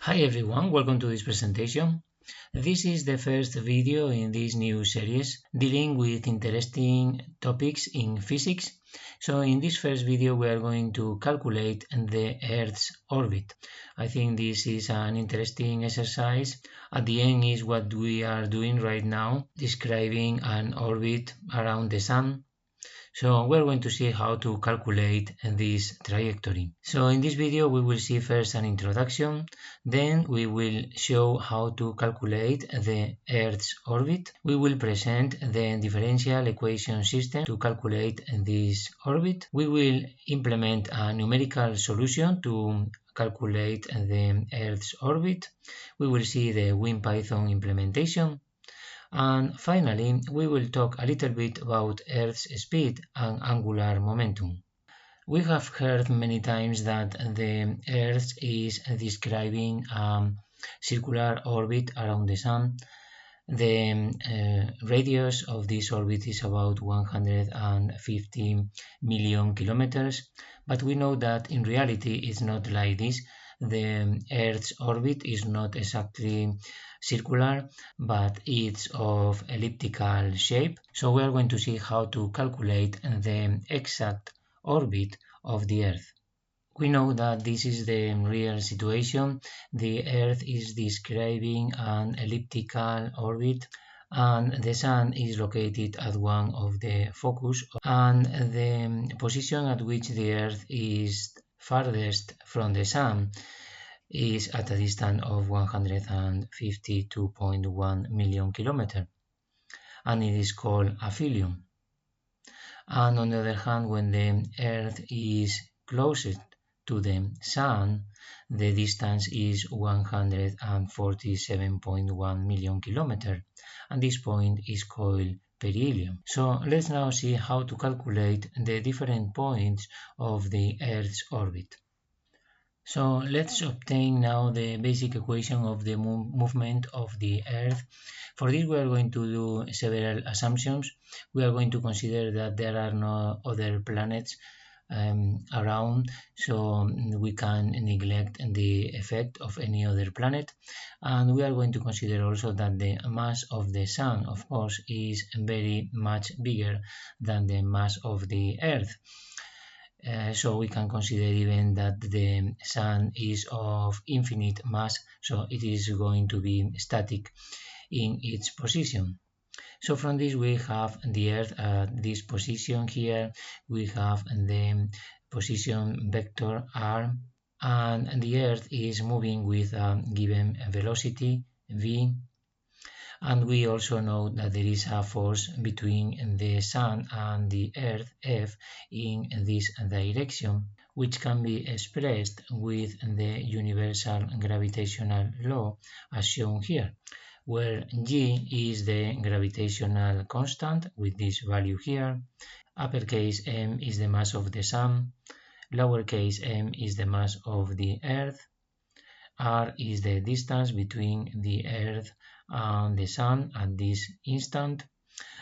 Hi everyone, welcome to this presentation. This is the first video in this new series dealing with interesting topics in physics. So in this first video we are going to calculate the Earth's orbit. I think this is an interesting exercise. At the end is what we are doing right now, describing an orbit around the Sun. So we're going to see how to calculate this trajectory. So in this video we will see first an introduction, then we will show how to calculate the Earth's orbit. We will present the differential equation system to calculate this orbit. We will implement a numerical solution to calculate the Earth's orbit. We will see the WinPython implementation. And finally, we will talk a little bit about Earth's speed and angular momentum. We have heard many times that the Earth is describing a circular orbit around the Sun. The radius of this orbit is about 150 million kilometers, but we know that in reality it's not like this. The Earth's orbit is not exactly circular, but it's of elliptical shape. So we are going to see how to calculate the exact orbit of the Earth. We know that this is the real situation. The Earth is describing an elliptical orbit and the Sun is located at one of the focus, and the position at which the Earth is farthest from the Sun is at a distance of 152.1 million kilometers, and it is called aphelion. And on the other hand, when the Earth is closest to the Sun, the distance is 147.1 million kilometers, and this point is called perihelion. So let's now see how to calculate the different points of the Earth's orbit. So let's obtain now the basic equation of the movement of the Earth. For this we are going to do several assumptions. We are going to consider that there are no other planets around, so we can neglect the effect of any other planet. And we are going to consider also that the mass of the Sun, of course, is very much bigger than the mass of the Earth. So we can consider even that the Sun is of infinite mass, so it is going to be static in its position. So from this we have the Earth at this position here, we have the position vector r, and the Earth is moving with a given velocity v. And we also know that there is a force between the Sun and the Earth, F, in this direction, which can be expressed with the universal gravitational law as shown here, where G is the gravitational constant with this value here, uppercase M is the mass of the Sun, lowercase m is the mass of the Earth, r is the distance between the Earth and the Sun at this instant,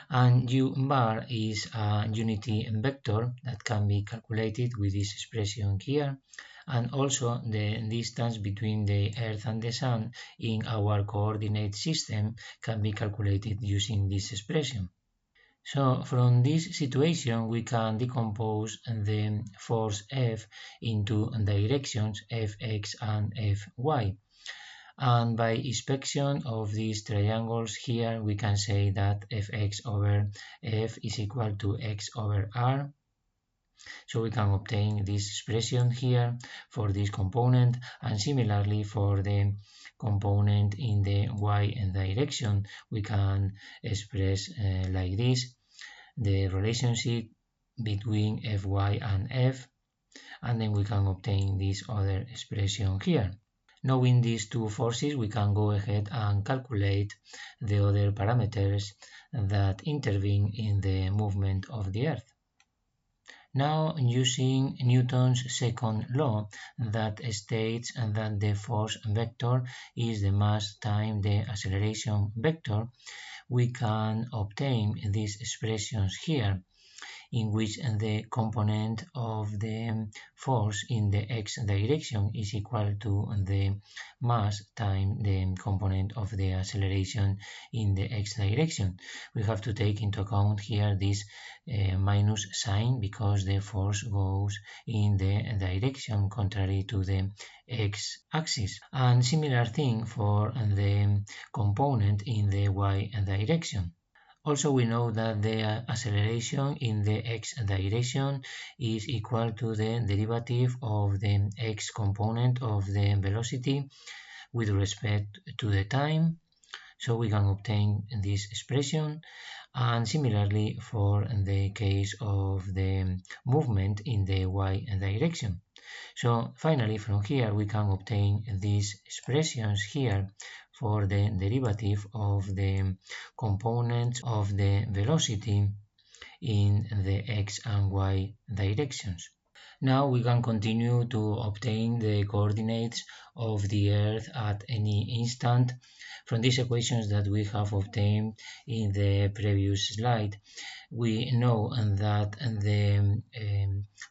and u bar is a unity vector that can be calculated with this expression here, and also the distance between the Earth and the Sun in our coordinate system can be calculated using this expression. So from this situation we can decompose the force F into directions Fx and Fy. And by inspection of these triangles here, we can say that Fx over F is equal to x over r. So we can obtain this expression here for this component, and similarly for the component in the y direction, we can express like this the relationship between Fy and F, and then we can obtain this other expression here. Knowing these two forces, we can go ahead and calculate the other parameters that intervene in the movement of the Earth. Now, using Newton's second law that states that the force vector is the mass times the acceleration vector, we can obtain these expressions here. in which the component of the force in the x direction is equal to the mass times the component of the acceleration in the x direction. We have to take into account here this minus sign because the force goes in the direction contrary to the x-axis, and similar thing for the component in the y direction. Also, we know that the acceleration in the x direction is equal to the derivative of the x component of the velocity with respect to the time, so we can obtain this expression. And similarly for the case of the movement in the y direction. So finally from here we can obtain these expressions here for the derivative of the components of the velocity in the x and y directions. Now we can continue to obtain the coordinates of the Earth at any instant from these equations that we have obtained in the previous slide. We know that the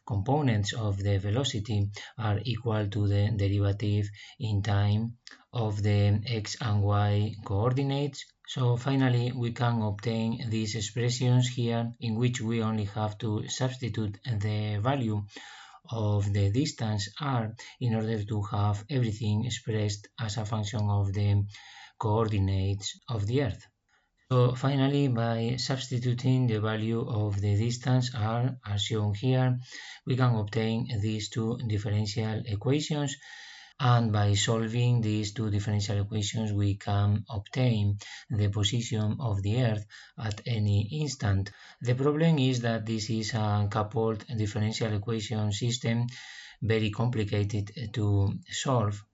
components of the velocity are equal to the derivative in time of the x and y coordinates. So finally we can obtain these expressions here, in which we only have to substitute the value of the distance r in order to have everything expressed as a function of the coordinates of the Earth. So finally, by substituting the value of the distance r as shown here, we can obtain these two differential equations, and by solving these two differential equations we can obtain the position of the Earth at any instant. The problem is that this is a coupled differential equation system, very complicated to solve.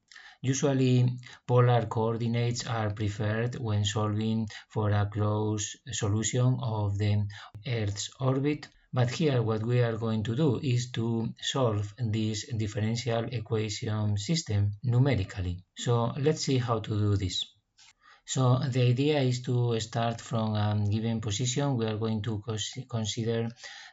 Usually polar coordinates are preferred when solving for a closed solution of the Earth's orbit. But here what we are going to do is to solve this differential equation system numerically. So let's see how to do this. So the idea is to start from a given position. We are going to consider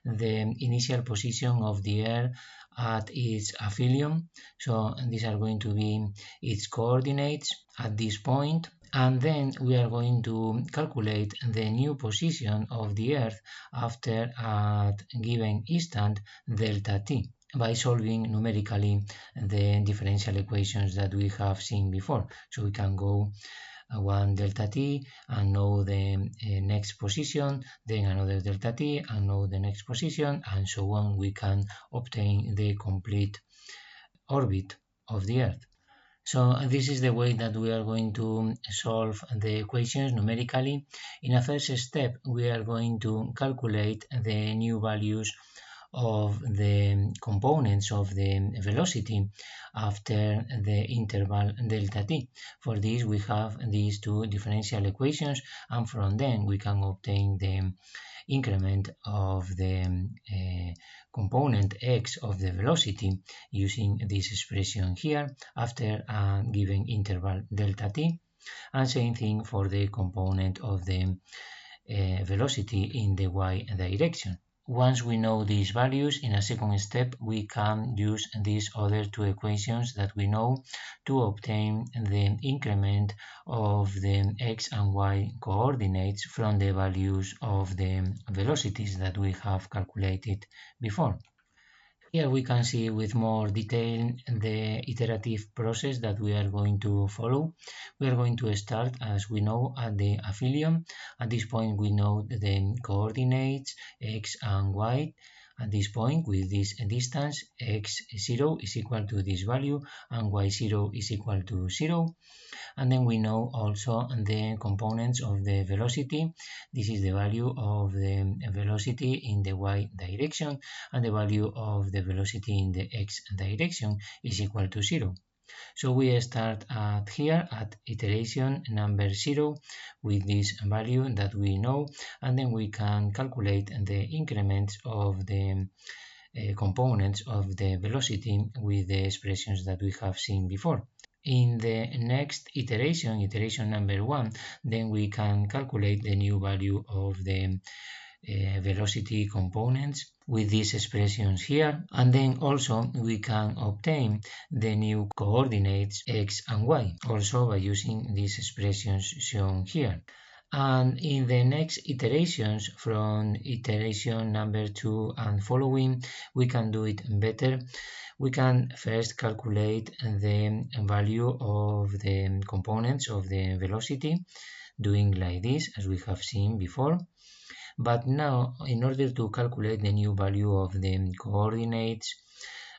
the initial position of the Earth at its aphelion. So these are going to be its coordinates at this point. And then we are going to calculate the new position of the Earth after a given instant delta t by solving numerically the differential equations that we have seen before. So we can go one delta t and know the next position, then another delta t and know the next position, and so on. We can obtain the complete orbit of the Earth. So this is the way that we are going to solve the equations numerically. In a first step, we are going to calculate the new values of the components of the velocity after the interval delta t. For this we have these two differential equations, and from them we can obtain the increment of the component x of the velocity using this expression here after a given interval delta t, and same thing for the component of the velocity in the y direction. Once we know these values, in a second step we can use these other two equations that we know to obtain the increment of the x and y coordinates from the values of the velocities that we have calculated before. Here we can see with more detail the iterative process that we are going to follow. We are going to start, as we know, at the aphelion. At this point we know the coordinates x and y. At this point, with this distance, x0 is equal to this value and y0 is equal to 0. And then we know also the components of the velocity. This is the value of the velocity in the y direction, and the value of the velocity in the x direction is equal to 0. So we start here at iteration number 0 with this value that we know, and then we can calculate the increments of the components of the velocity with the expressions that we have seen before. In the next iteration, iteration number 1, then we can calculate the new value of the velocity components with these expressions here, and then also we can obtain the new coordinates x and y also by using these expressions shown here. And in the next iterations, from iteration number 2 and following, we can do it better. We can first calculate the value of the components of the velocity, doing like this as we have seen before. But now, in order to calculate the new value of the coordinates,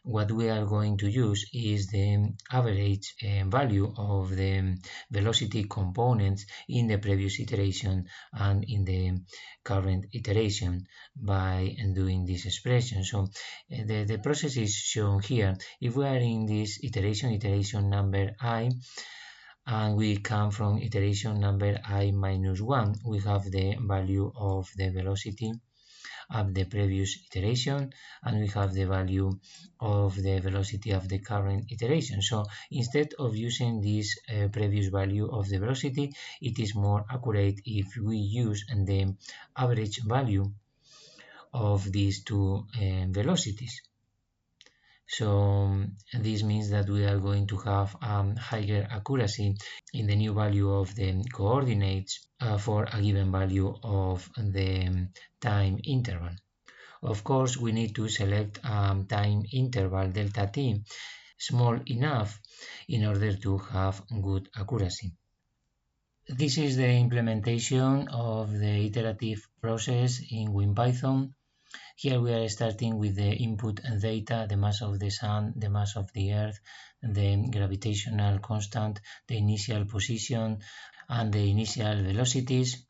what we are going to use is the average value of the velocity components in the previous iteration and in the current iteration by doing this expression. So the process is shown here. If we are in this iteration number I, and we come from iteration number I minus 1, we have the value of the velocity of the previous iteration, and we have the value of the velocity of the current iteration. So instead of using this previous value of the velocity, it is more accurate if we use the average value of these two velocities. So this means that we are going to have higher accuracy in the new value of the coordinates for a given value of the time interval. Of course, we need to select time interval delta t small enough in order to have good accuracy. This is the implementation of the iterative process in WinPython. Here we are starting with the input data, the mass of the sun, the mass of the earth, the gravitational constant, the initial position, and the initial velocities.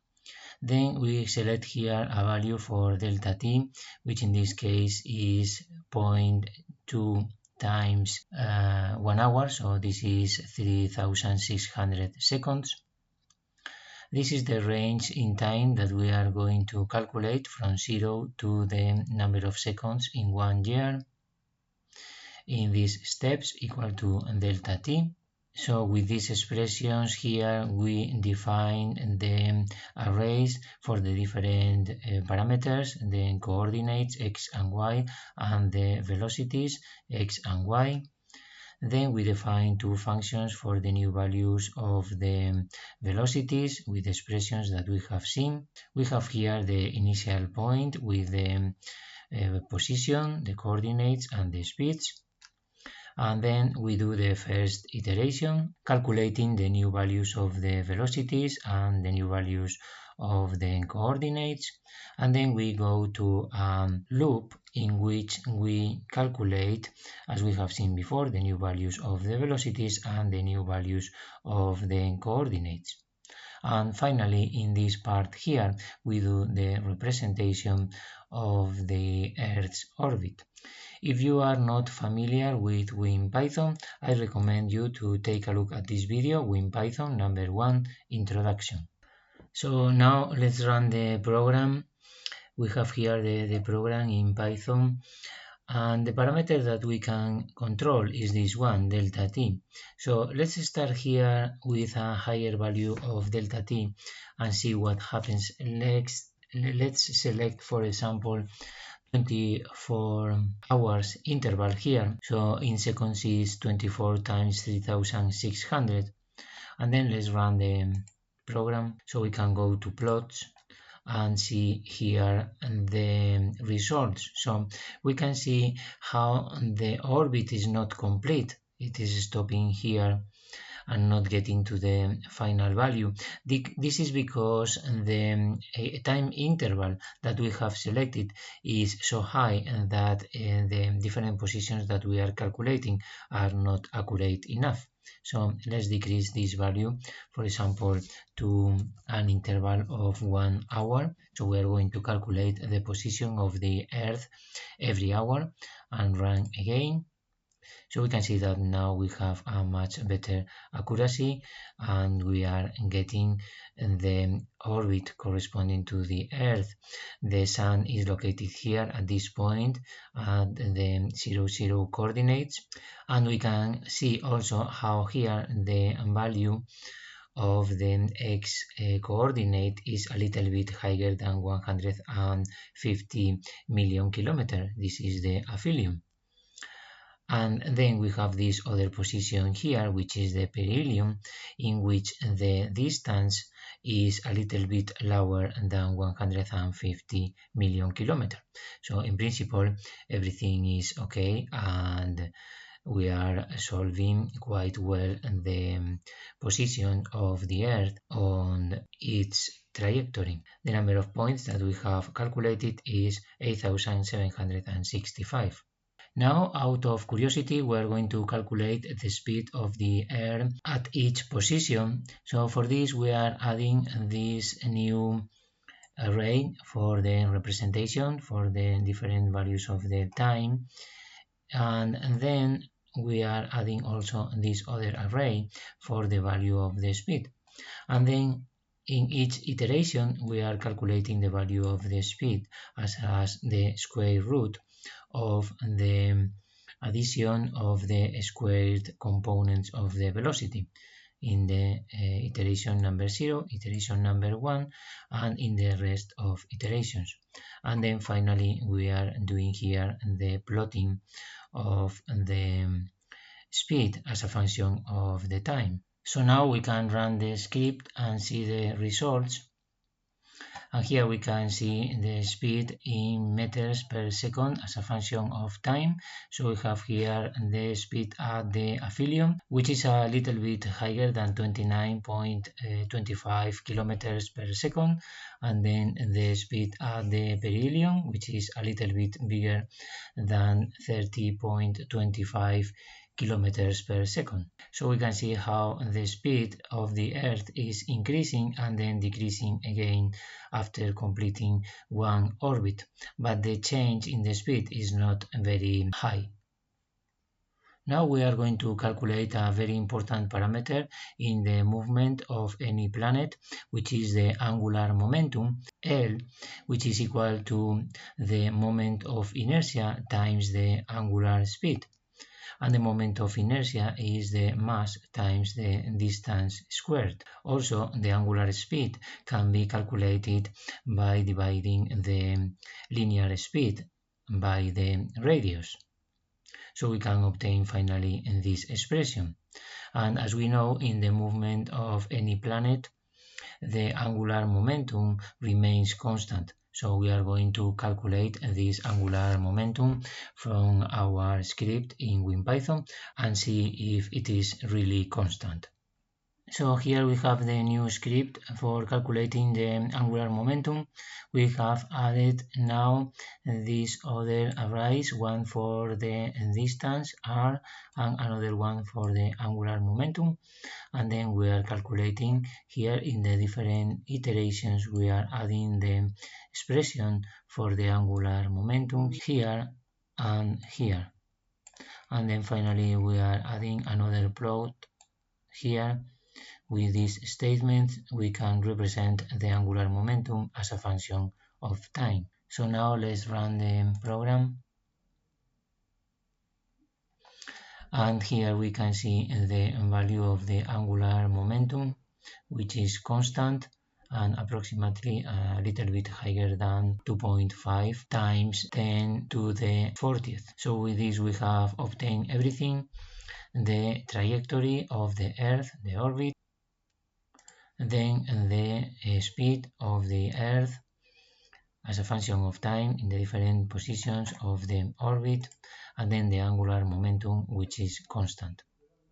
Then we select here a value for delta t, which in this case is 0.2 times 1 hour, so this is 3600 seconds. This is the range in time that we are going to calculate from 0 to the number of seconds in 1 year in these steps equal to delta t. So with these expressions here, we define the arrays for the different parameters, the coordinates x and y, and the velocities x and y. Then we define two functions for the new values of the velocities with expressions that we have seen. We have here the initial point with the position, the coordinates, and the speeds. And then we do the first iteration, calculating the new values of the velocities and the new values of the coordinates. And then we go to a loop in which we calculate, as we have seen before, the new values of the velocities and the new values of the coordinates. And finally, in this part here, we do the representation of the Earth's orbit. If you are not familiar with WinPython, I recommend you to take a look at this video, WinPython number 1, Introduction. So now let's run the program. We have here the program in Python, and the parameter that we can control is this one, delta t. So let's start here with a higher value of delta t and see what happens. Let's select, for example, 24 hours interval here. So in seconds is 24 times 3600. And then let's run the program. So we can go to plots and see here the results. So we can see how the orbit is not complete. It is stopping here and not getting to the final value. This is because the time interval that we have selected is so high that the different positions that we are calculating are not accurate enough. So let's decrease this value, for example, to an interval of 1 hour. So we are going to calculate the position of the Earth every hour and run again. So we can see that now we have a much better accuracy and we are getting the orbit corresponding to the Earth. The Sun is located here at this point at the 00 coordinates, and we can see also how here the value of the x coordinate is a little bit higher than 150 million kilometers. This is the aphelion. And then we have this other position here, which is the perihelion, in which the distance is a little bit lower than 150 million kilometers. So in principle, everything is okay, and we are solving quite well the position of the Earth on its trajectory. The number of points that we have calculated is 8,765. Now, out of curiosity, we're going to calculate the speed of the Earth at each position. So for this, we are adding this new array for the representation for the different values of the time. And then we are adding also this other array for the value of the speed. And then in each iteration, we are calculating the value of the speed as the square root of the addition of the squared components of the velocity in the iteration number 0, iteration number 1, and in the rest of iterations. And then finally we are doing here the plotting of the speed as a function of the time. So now we can run the script and see the results. And here we can see the speed in meters per second as a function of time. So we have here the speed at the aphelion, which is a little bit higher than 29.25 kilometers per second. And then the speed at the perihelion, which is a little bit bigger than 30.25 kilometers per second. So we can see how the speed of the Earth is increasing and then decreasing again after completing one orbit, but the change in the speed is not very high. Now we are going to calculate a very important parameter in the movement of any planet, which is the angular momentum, L, which is equal to the moment of inertia times the angular speed. And the moment of inertia is the mass times the distance squared. Also, the angular speed can be calculated by dividing the linear speed by the radius. So we can obtain finally this expression. And as we know, in the movement of any planet, the angular momentum remains constant. So we are going to calculate this angular momentum from our script in WinPython and see if it is really constant. So here we have the new script for calculating the angular momentum. We have added now these other arrays, one for the distance r and another one for the angular momentum. And then we are calculating here in the different iterations, we are adding the expression for the angular momentum here and here. And then finally we are adding another plot here. With this statement, we can represent the angular momentum as a function of time. So now let's run the program. And here we can see the value of the angular momentum, which is constant and approximately a little bit higher than 2.5 times 10 to the 40th. So with this we have obtained everything: the trajectory of the Earth, the orbit, then the speed of the Earth as a function of time in the different positions of the orbit, and then the angular momentum, which is constant.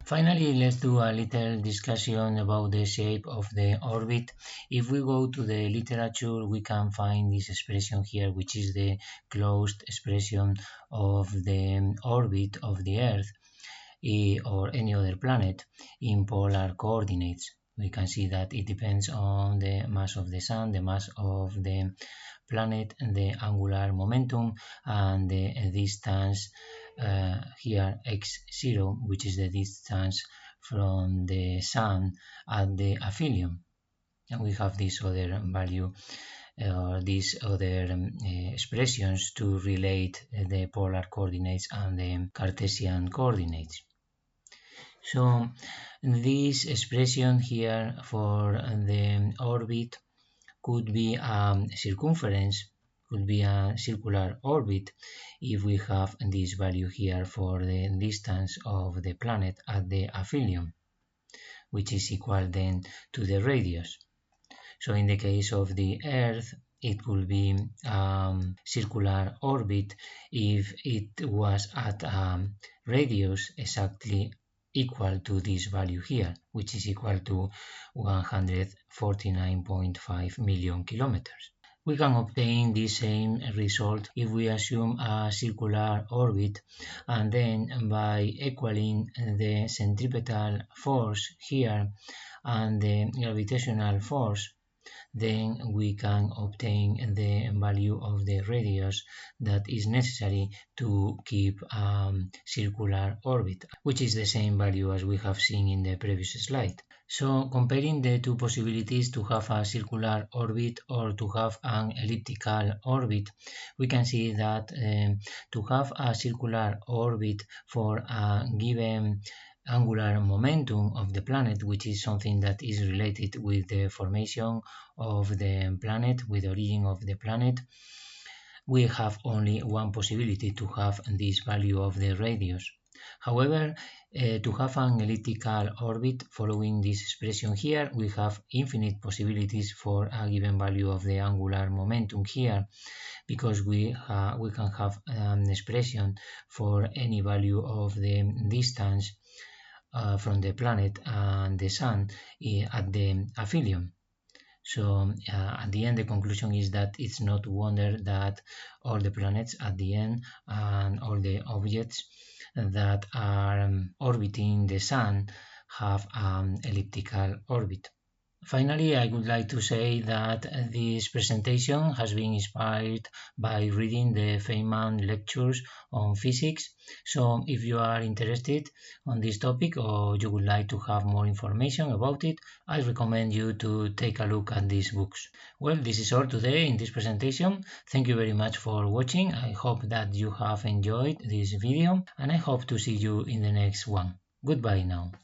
Finally, let's do a little discussion about the shape of the orbit. If we go to the literature, we can find this expression here, which is the closed expression of the orbit of the Earth or any other planet in polar coordinates. We can see that it depends on the mass of the Sun, the mass of the planet, the angular momentum, and the distance here x0, which is the distance from the Sun at the aphelion. And we have this other value, these other expressions to relate the polar coordinates and the Cartesian coordinates. So this expression here for the orbit could be a circumference, could be a circular orbit if we have this value here for the distance of the planet at the aphelion, which is equal then to the radius. So in the case of the Earth, it will be circular orbit if it was at a radius exactly equal to this value here, which is equal to 149.5 million kilometers. We can obtain the same result if we assume a circular orbit, and then by equaling the centripetal force here and the gravitational force, then we can obtain the value of the radius that is necessary to keep circular orbit, which is the same value as we have seen in the previous slide. So comparing the two possibilities to have a circular orbit or to have an elliptical orbit, we can see that to have a circular orbit for a given angular momentum of the planet, which is something that is related with the formation of the planet, with the origin of the planet, we have only one possibility to have this value of the radius. However, to have an elliptical orbit following this expression here, we have infinite possibilities for a given value of the angular momentum here, because we can have an expression for any value of the distance from the planet and the sun at the aphelion. So at the end, the conclusion is that it's not wonder that all the planets at the end and all the objects that are orbiting the sun have an elliptical orbit. Finally, I would like to say that this presentation has been inspired by reading the Feynman lectures on physics. So if you are interested on this topic or you would like to have more information about it, I recommend you to take a look at these books. Well, this is all today in this presentation. Thank you very much for watching. I hope that you have enjoyed this video and I hope to see you in the next one. Goodbye now.